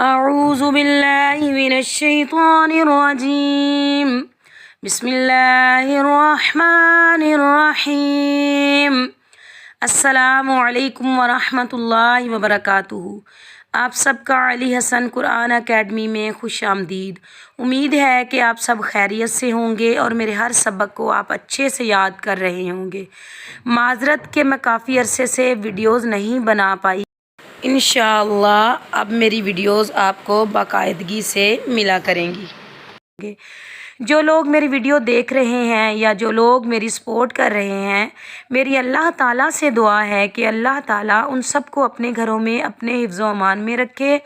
اعوذ باللہ من الشیطان الرجیم بسم اللہ الرحمن الرحیم۔ السلام علیکم ورحمۃ اللہ وبرکاتہ۔ آپ سب کا علی حسن قرآن اکیڈمی میں خوش آمدید۔ امید ہے کہ آپ سب خیریت سے ہوں گے اور میرے ہر سبق کو آپ اچھے سے یاد کر رہے ہوں گے۔ معذرت کہ میں کافی عرصے سے ویڈیوز نہیں بنا پائی، انشاءاللہ اب میری ویڈیوز آپ کو باقاعدگی سے ملا کریں گی۔ جو لوگ میری ویڈیو دیکھ رہے ہیں یا جو لوگ میری سپورٹ کر رہے ہیں، میری اللہ تعالیٰ سے دعا ہے کہ اللہ تعالیٰ ان سب کو اپنے گھروں میں اپنے حفظ و امان میں رکھے،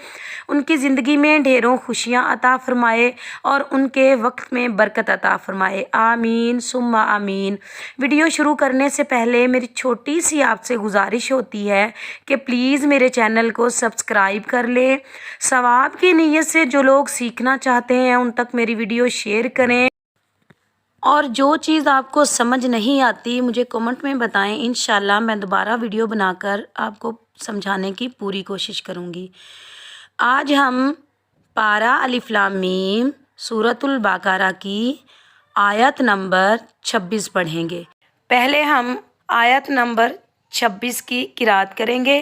ان کی زندگی میں ڈھیروں خوشیاں عطا فرمائے اور ان کے وقت میں برکت عطا فرمائے، آمین ثم آمین۔ ویڈیو شروع کرنے سے پہلے میری چھوٹی سی آپ سے گزارش ہوتی ہے کہ پلیز میرے چینل کو سبسکرائب کر لیں۔ ثواب کی نیت سے جو لوگ سیکھنا چاہتے ہیں ان تک میری ویڈیو شیئر کریں، اور جو چیز آپ کو سمجھ نہیں آتی مجھے کمنٹ میں بتائیں، انشاءاللہ میں دوبارہ ویڈیو بنا کر آپ کو سمجھانے کی پوری کوشش کروں گی۔ آج ہم پارہ الف لام میم سورۃ البقرہ کی آیت نمبر 26 پڑھیں گے۔ پہلے ہم آیت نمبر 26 کی قرات کریں گے،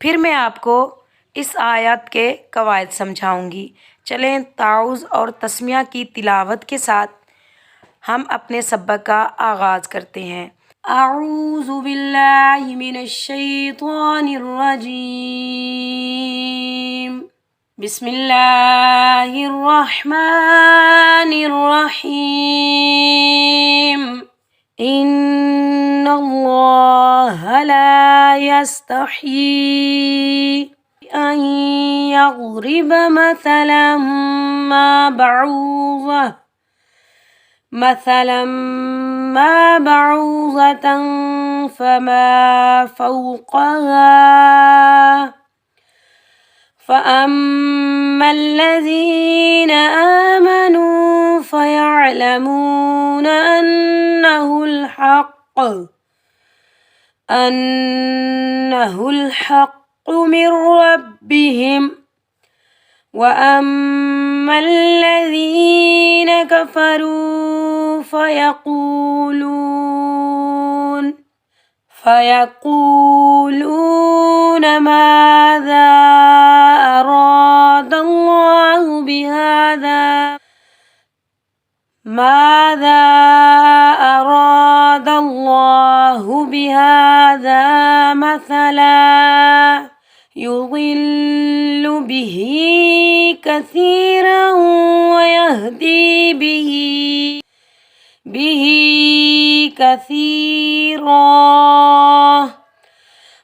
پھر میں آپ کو اس آیت کے قواعد سمجھاؤں گی۔ چلیں تعوذ اور تسمیہ کی تلاوت کے ساتھ ہم اپنے سبق کا آغاز کرتے ہیں۔ اعوذ باللہ من الشیطان الرجیم، بسم اللہ الرحمن الرحیم۔ ان اللہ لا یستحیی ان یضرب مثلا ما بعوضة فما فوقها فأما الذين آمنوا فيعلمون أنه الحق من ربهم، وأما الذين كفروا فيقولون ماذا أراد الله بهذا مثلا يضل به كثيرا ويهدي به كثيرا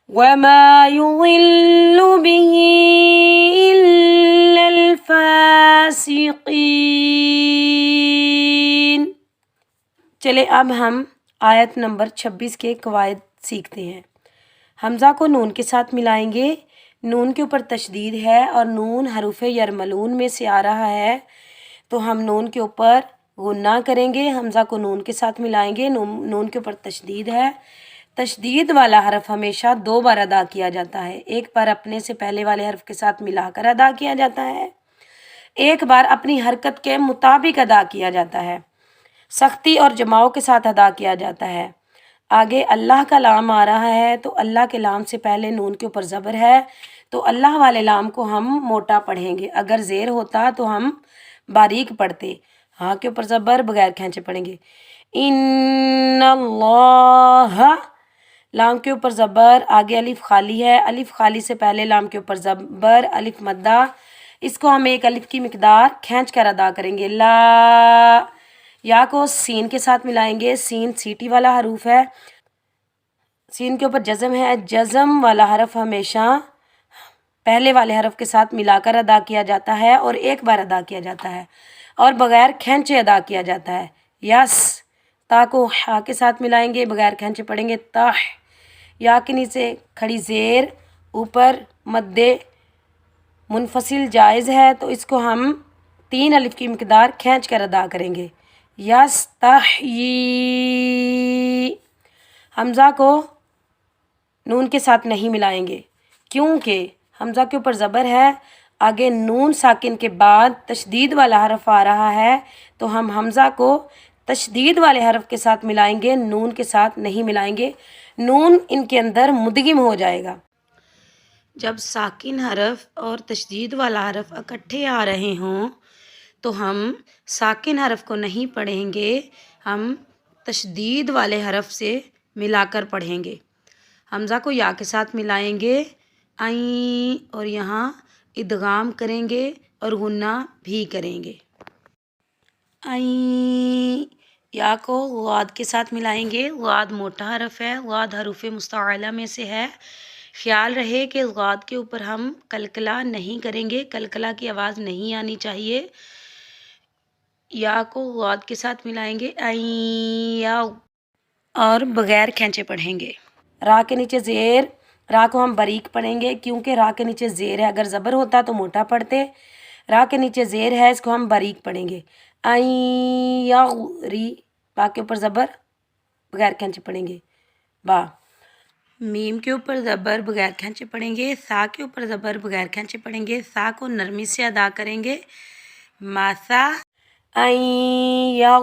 وما يضل به إلا الفاسقين۔ چلے اب ہم آیت نمبر 26 کے قواعد سیکھتے ہیں۔ حمزہ کو نون کے ساتھ ملائیں گے، نون کے اوپر تشدید ہے اور نون حروف یرملون میں سے آ رہا ہے، تو ہم نون کے اوپر غنہ کریں گے۔ حمزہ کو نون کے ساتھ ملائیں گے، نون کے اوپر تشدید ہے۔ تشدید والا حرف ہمیشہ 2 بار ادا کیا جاتا ہے، ایک بار اپنے سے پہلے والے حرف کے ساتھ ملا کر ادا کیا جاتا ہے، ایک بار اپنی حرکت کے مطابق ادا کیا جاتا ہے، سختی اور جماؤ کے ساتھ ادا کیا جاتا ہے۔ آگے اللہ کا لام آ رہا ہے تو اللہ کے لام سے پہلے نون کے اوپر زبر ہے، تو اللہ والے لام کو ہم موٹا پڑھیں گے، اگر زیر ہوتا تو ہم باریک پڑھتے۔ ہاں کے اوپر زبر بغیر کھینچے پڑھیں گے۔ ان اللہ، لام کے اوپر زبر، آگے الف خالی ہے، الف خالی سے پہلے لام کے اوپر زبر، الف مدہ، اس کو ہم ایک الف کی مقدار کھینچ کر ادا کریں گے۔ لا، یا کو سین کے ساتھ ملائیں گے، سین سیٹی والا حروف ہے، سین کے اوپر جزم ہے، جزم والا حرف ہمیشہ پہلے والے حرف کے ساتھ ملا کر ادا کیا جاتا ہے اور ایک بار ادا کیا جاتا ہے اور بغیر کھینچے ادا کیا جاتا ہے۔ یس، تا کو ہا کے ساتھ ملائیں گے، بغیر کھینچے پڑھیں گے تاہ، یا کے نیچے کھڑی زیر، اوپر مدے منفصل جائز ہے تو اس کو ہم 3 الف کی مقدار کھینچ کر ادا کریں گے۔ یستحیی، حمزہ کو نون کے ساتھ نہیں ملائیں گے کیونکہ حمزہ کے اوپر زبر ہے آگے نون ساکن کے بعد تشدید والا حرف آ رہا ہے تو ہم حمزہ کو تشدید والے حرف کے ساتھ ملائیں گے، نون کے ساتھ نہیں ملائیں گے، نون ان کے اندر مدغم ہو جائے گا۔ جب ساکن حرف اور تشدید والا حرف اکٹھے آ رہے ہوں تو ہم ساکن حرف کو نہیں پڑھیں گے، ہم تشدید والے حرف سے ملا کر پڑھیں گے۔ حمزہ کو یا کے ساتھ ملائیں گے، عین، اور یہاں ادغام کریں گے اور غنہ بھی کریں گے۔ عین، یا کو غاد کے ساتھ ملائیں گے، غاد موٹا حرف ہے، غاد حروف مستعلیٰ میں سے ہے۔ خیال رہے کہ غاد کے اوپر ہم قلقلہ نہیں کریں گے، قلقلہ کی آواز نہیں آنی چاہیے۔ یا کو غاد کے ساتھ ملائیں گے، عین یا، اور بغیر کھینچے پڑھیں گے۔ را کے نیچے زیر، را کو ہم باریک پڑھیں گے کیونکہ را کے نیچے زیر ہے، اگر زبر ہوتا تو موٹا پڑھتے، را کے نیچے زیر ہے، اس کو ہم باریک پڑھیں گے۔ عین یا ری، با کے اوپر زبر بغیر کھینچے پڑھیں گے، با۔ میم کے اوپر زبر بغیر کھینچے پڑھیں گے، سا کے اوپر زبر بغیر کھینچے پڑھیں گے، سا کو نرمی سے ادا کریں گے، ماسا، عین یا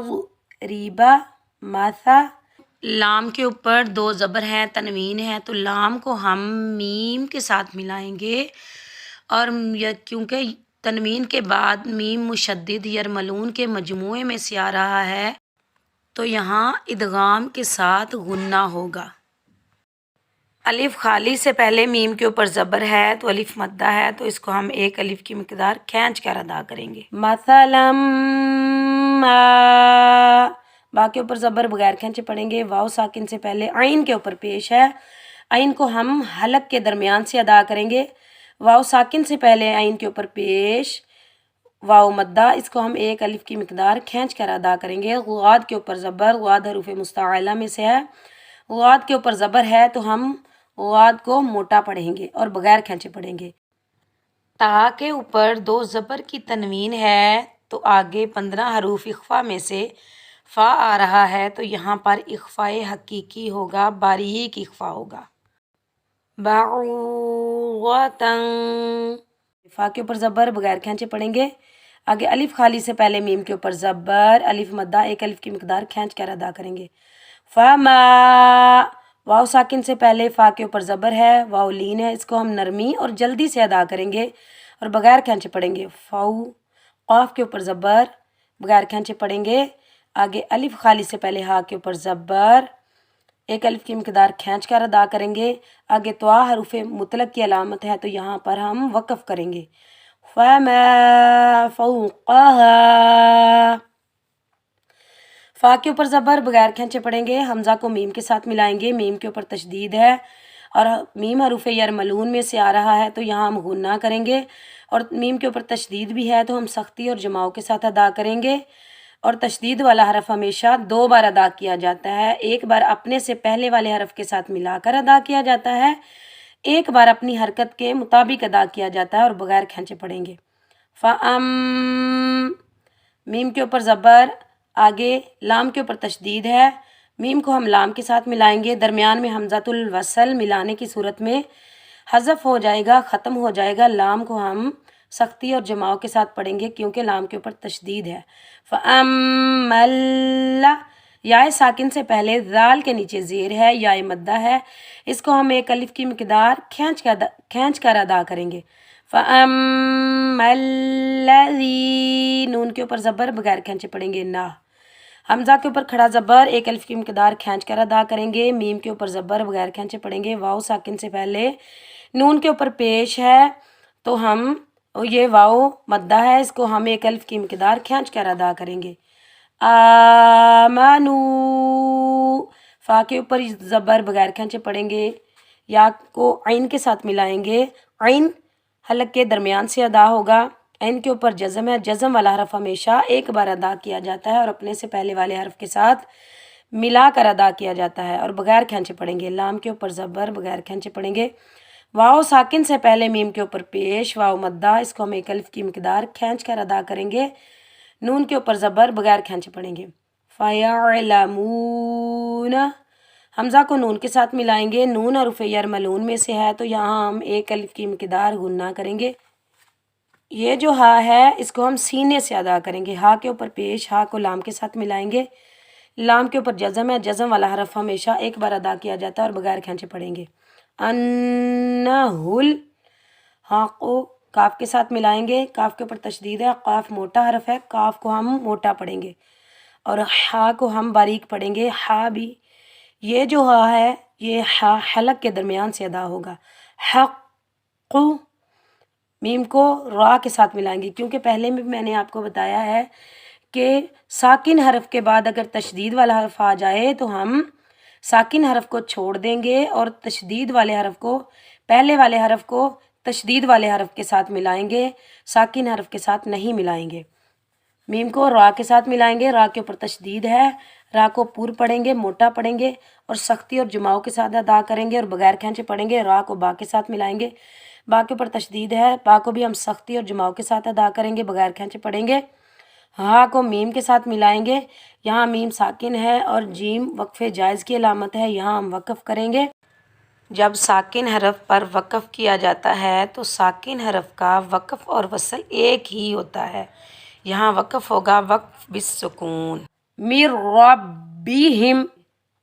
ریبا، ماسا۔ لام کے اوپر دو زبر ہیں، تنوین ہے، تو لام کو ہم میم کے ساتھ ملائیں گے، اور کیونکہ تنوین کے بعد میم مشدد یرملون کے مجموعے میں سے آ رہا ہے تو یہاں ادغام کے ساتھ غنہ ہوگا۔ الف خالی سے پہلے میم کے اوپر زبر ہے تو الف مدہ ہے، تو اس کو ہم ایک الف کی مقدار کھینچ کر ادا کریں گے۔ مثلا ما، با کے اوپر زبر بغیر کھینچے پڑھیں گے، واو ساکن سے پہلے عین کے اوپر پیش ہے، عین کو ہم حلق کے درمیان سے ادا کریں گے، واو ساکن سے پہلے عین کے اوپر پیش، واو مدہ، اس کو ہم ایک الف کی مقدار کھینچ کر ادا کریں گے۔ غاد کے اوپر زبر، غاد حروف مستعلیٰ میں سے ہے، غاد کے اوپر زبر ہے تو ہم غاد کو موٹا پڑھیں گے اور بغیر کھینچے پڑھیں گے۔ تا کے اوپر دو زبر کی تنوین ہے تو آگے 15 حروف اخفا میں سے فا آ رہا ہے تو یہاں پر اخفاء حقیقی ہوگا، باریک اخفا ہوگا۔ بعوغتاً، فا کے اوپر زبر بغیر کھینچے پڑھیں گے، آگے الف خالی سے پہلے میم کے اوپر زبر، الف مدہ، ایک الف کی مقدار کھینچ کر ادا کریں گے۔ فما، واو ساکن سے پہلے فا کے اوپر زبر ہے، واو لین ہے، اس کو ہم نرمی اور جلدی سے ادا کریں گے اور بغیر کھینچے پڑھیں گے۔ فاؤ، قاف کے اوپر زبر بغیر کھینچے پڑھیں گے، آگے الف خالی سے پہلے ہا کے اوپر زبر، ایک الف کی مقدار کھینچ کر ادا کریں گے، آگے توا حروف مطلق کی علامت ہے تو یہاں پر ہم وقف کریں گے۔ فما فوقہا، فا کے اوپر زبر بغیر کھینچے پڑھیں گے، حمزہ کو میم کے ساتھ ملائیں گے، میم کے اوپر تشدید ہے اور میم حروف یرملون میں سے آ رہا ہے تو یہاں ہم غنہ کریں گے، اور میم کے اوپر تشدید بھی ہے تو ہم سختی اور جماؤ کے ساتھ ادا کریں گے، اور تشدید والا حرف ہمیشہ دو بار ادا کیا جاتا ہے، ایک بار اپنے سے پہلے والے حرف کے ساتھ ملا کر ادا کیا جاتا ہے، ایک بار اپنی حرکت کے مطابق ادا کیا جاتا ہے اور بغیر کھینچے پڑھیں گے۔ فَأَم، میم کے اوپر زبر، آگے لام کے اوپر تشدید ہے، میم کو ہم لام کے ساتھ ملائیں گے، درمیان میں حمزۃ الوصل ملانے کی صورت میں حذف ہو جائے گا، ختم ہو جائے گا، لام کو ہم سختی اور جماؤ کے ساتھ پڑھیں گے کیونکہ لام کے اوپر تشدید ہے۔ فَأَمَّ، یا ساکن سے پہلے ذال کے نیچے زیر ہے، یا مدہ ہے، اس کو ہم ایک الف کی مقدار کھینچ کر ادا کریں گے۔ فَأَمَّ الَّذِي، نون کے اوپر زبر بغیر کھینچے پڑھیں گے، نا، حمزہ کے اوپر کھڑا زبر ایک الف کی مقدار کھینچ کر ادا کریں گے، میم کے اوپر زبر بغیر کھینچے پڑھیں گے، واو ساکن سے پہلے نون کے اوپر پیش ہے تو ہم یہ واو مدہ ہے، اس کو ہم ایک الف کی مقدار کھینچ کر ادا کریں گے۔ آمنو، فا کے اوپر زبر بغیر کھینچے پڑھیں گے، یا کو عین کے ساتھ ملائیں گے، عین حلق کے درمیان سے ادا ہوگا، عین کے اوپر جزم ہے، جزم والا حرف ہمیشہ ایک بار ادا کیا جاتا ہے اور اپنے سے پہلے والے حرف کے ساتھ ملا کر ادا کیا جاتا ہے اور بغیر کھینچے پڑھیں گے۔ لام کے اوپر زبر بغیر کھینچے پڑھیں گے، واو ساکن سے پہلے میم کے اوپر پیش، واو مدہ، اس کو ہم ایک الف کی مقدار کھینچ کر ادا کریں گے، نون کے اوپر زبر بغیر کھینچے پڑھیں گے۔ فَيَعْلَمُونَ، حمزہ کو نون کے ساتھ ملائیں گے، نون حروف یرملون میں سے ہے تو یہاں ہم ایک الف کی مقدار غنہ کریں گے۔ یہ جو ہا ہے اس کو ہم سینے سے ادا کریں گے. ہا کے اوپر پیش، ہا کو لام کے ساتھ ملائیں گے. لام کے اوپر جزم ہے، جزم والا حرف ہمیشہ ایک بار ادا کیا جاتا ہے اور بغیر کھینچے پڑھیں گے. انہل، ہاں کو کاف کے ساتھ ملائیں گے. کاف کے اوپر تشدید ہے، قاف موٹا حرف ہے، کاف کو ہم موٹا پڑھیں گے اور ہا کو ہم باریک پڑھیں گے. ہا بھی، یہ جو ہا ہے یہ ہا حلق کے درمیان سے ادا ہوگا. حق، میم کو را کے ساتھ ملائیں گے کیونکہ پہلے میں نے آپ کو بتایا ہے کہ ساکن حرف کے بعد اگر تشدید والا حرف آ جائے تو ہم ساکن حرف کو چھوڑ دیں گے اور تشدید والے حرف کو، پہلے والے حرف کو تشدید والے حرف کے ساتھ ملائیں گے، ساکن حرف کے ساتھ نہیں ملائیں گے. میم کو را کے ساتھ ملائیں گے، را کے اوپر تشدید ہے، را کو پور پڑھیں گے، موٹا پڑھیں گے اور سختی اور جماؤ کے ساتھ ادا کریں گے اور بغیر کھینچے پڑھیں گے. را کو با کے ساتھ ملائیں گے، با کے اوپر تشدید ہے، با کو بھی ہم سختی اور جماؤ کے ساتھ ادا کریں گے، بغیر کھینچے پڑھیں گے. ہا کو میم کے ساتھ ملائیں گے، یہاں میم ساکن ہے اور جیم وقف جائز کی علامت ہے، یہاں ہم وقف کریں گے. جب ساکن حرف پر وقف کیا جاتا ہے تو ساکن حرف کا وقف اور وصل ایک ہی ہوتا ہے، یہاں وقف ہوگا وقف بالسکون. میر ربہم،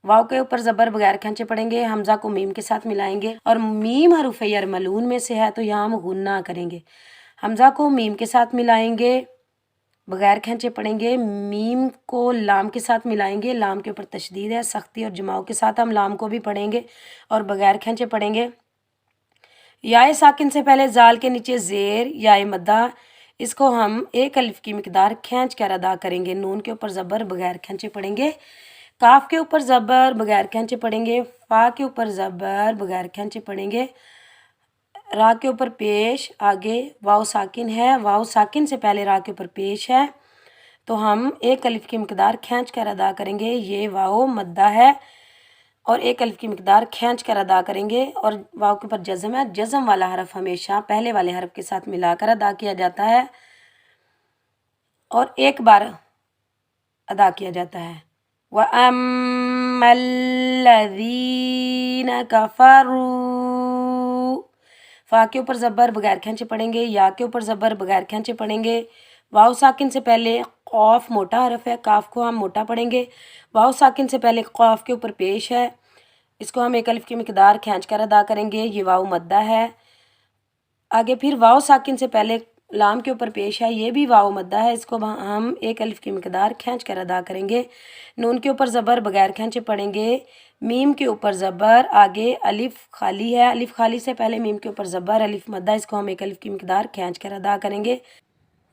واو کے اوپر زبر بغیر کھینچے پڑھیں گے، حمزہ کو میم کے ساتھ ملائیں گے اور میم حروف یرملون میں سے ہے تو یہاں ہم غنہ کریں گے. حمزہ کو میم کے ساتھ ملائیں گے، بغیر کھینچے پڑھیں گے. میم کو لام کے ساتھ ملائیں گے، لام کے اوپر تشدید ہے، سختی اور جماؤ کے ساتھ ہم لام کو بھی پڑھیں گے اور بغیر کھینچے پڑھیں گے. یائے ساکن سے پہلے زال کے نیچے زیر یائے مدہ، اس کو ہم ایک الف کی مقدار کھینچ کر ادا کریں گے. نون کے اوپر زبر بغیر کھینچے پڑھیں گے، کاف کے اوپر زبر بغیر کھینچے پڑھیں گے، فا کے اوپر زبر بغیر کھینچے پڑھیں گے، را کے اوپر پیش، آگے واو ساکن ہے، واو ساکن سے پہلے را کے اوپر پیش ہے تو ہم ایک الف کی مقدار کھینچ کر ادا کریں گے. یہ واو مدہ ہے اور ایک الف کی مقدار کھینچ کر ادا کریں گے اور واو کے اوپر جزم ہے، جزم والا حرف ہمیشہ پہلے والے حرف کے ساتھ ملا کر ادا کیا جاتا ہے اور ایک بار ادا کیا جاتا ہے. وَأَمَّا الَّذِينَ كَفَرُوا، فا کے اوپر زبر بغیر کھینچے پڑھیں گے، یا کے اوپر زبر بغیر کھینچے پڑھیں گے. واو ساکن سے پہلے قاف موٹا حرف ہے، کاف کو ہم موٹا پڑھیں گے. واو ساکن سے پہلے قاف کے اوپر پیش ہے، اس کو ہم ایک الف کی مقدار کھینچ کر ادا کریں گے. یہ واو مدہ ہے. آگے پھر واو ساکن سے پہلے لام کے اوپر پیش ہے، یہ بھی واو مدہ ہے، اس کو ہم ایک الف کی مقدار کھینچ کر ادا کریں گے. نون کے اوپر زبر بغیر کھینچے پڑھیں گے، میم کے اوپر زبر، آگے الف خالی ہے، الف خالی سے پہلے میم کے اوپر زبر، الف مدہ، اس کو ہم ایک الف کی مقدار کھینچ کر ادا کریں گے.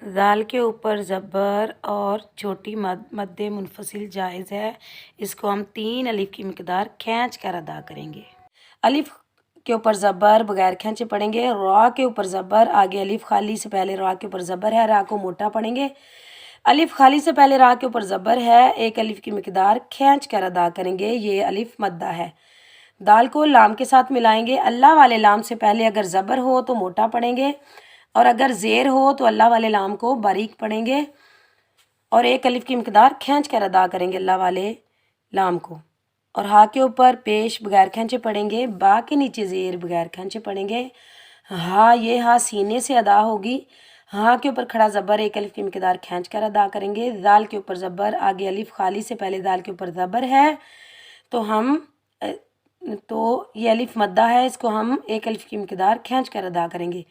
ذال کے اوپر زبر اور چھوٹی مد منفصل جائز ہے، اس کو ہم 3 الف کی مقدار کھینچ کر ادا کریں گے. الف کے اوپر زبر بغیر کھینچے پڑھیں گے، را کے اوپر زبر، آگے الف خالی سے پہلے را کے اوپر زبر ہے، را کو موٹا پڑھیں گے. الف خالی سے پہلے را کے اوپر زبر ہے، ایک الف کی مقدار کھینچ کر ادا کریں گے، یہ الف مدہ ہے. دال کو لام کے ساتھ ملائیں گے، اللہ والے لام سے پہلے اگر زبر ہو تو موٹا پڑھیں گے اور اگر زیر ہو تو اللہ والے لام کو باریک پڑھیں گے اور ایک الف کی مقدار کھینچ کر ادا کریں گے اللہ والے لام کو. اور ہا کے اوپر پیش بغیر کھینچے پڑھیں گے، با کے نیچے زیر بغیر کھینچے پڑھیں گے. ہا، یہ ہا سینے سے ادا ہوگی، ہا کے اوپر کھڑا زبر ایک الف کی مقدار کھینچ کر ادا کریں گے. دال کے اوپر زبر، آگے الف خالی سے پہلے دال کے اوپر زبر ہے تو یہ الف مدہ ہے، اس کو ہم ایک الف کی مقدار کھینچ کر ادا کریں گے.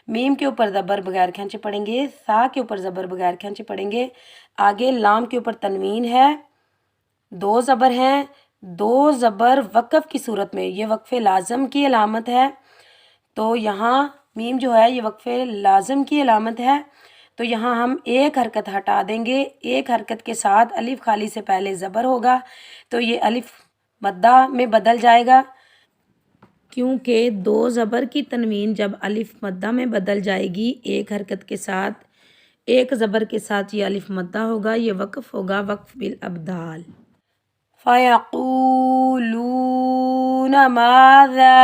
میم کے اوپر زبر بغیر کھینچے پڑھیں گے، سا کے اوپر زبر بغیر کھینچے پڑھیں گے، آگے لام کے اوپر تنوین ہے، 2 زبر ہیں، 2 زبر وقف کی صورت میں یہ وقف لازم کی علامت ہے تو یہاں میم جو ہے یہ وقف لازم کی علامت ہے تو یہاں ہم ایک حرکت ہٹا دیں گے، ایک حرکت کے ساتھ الف خالی سے پہلے زبر ہوگا تو یہ الف مدہ میں بدل جائے گا، کیونکہ 2 زبر کی تنوین جب الف مدہ میں بدل جائے گی ایک حرکت کے ساتھ، ایک زبر کے ساتھ یہ الف مدہ ہوگا، یہ وقف ہوگا وقف بالابدال. فَيَقُولُونَ مَاذَا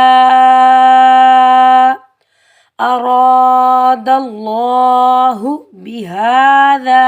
أَرَادَ اللَّهُ بِهَذَا،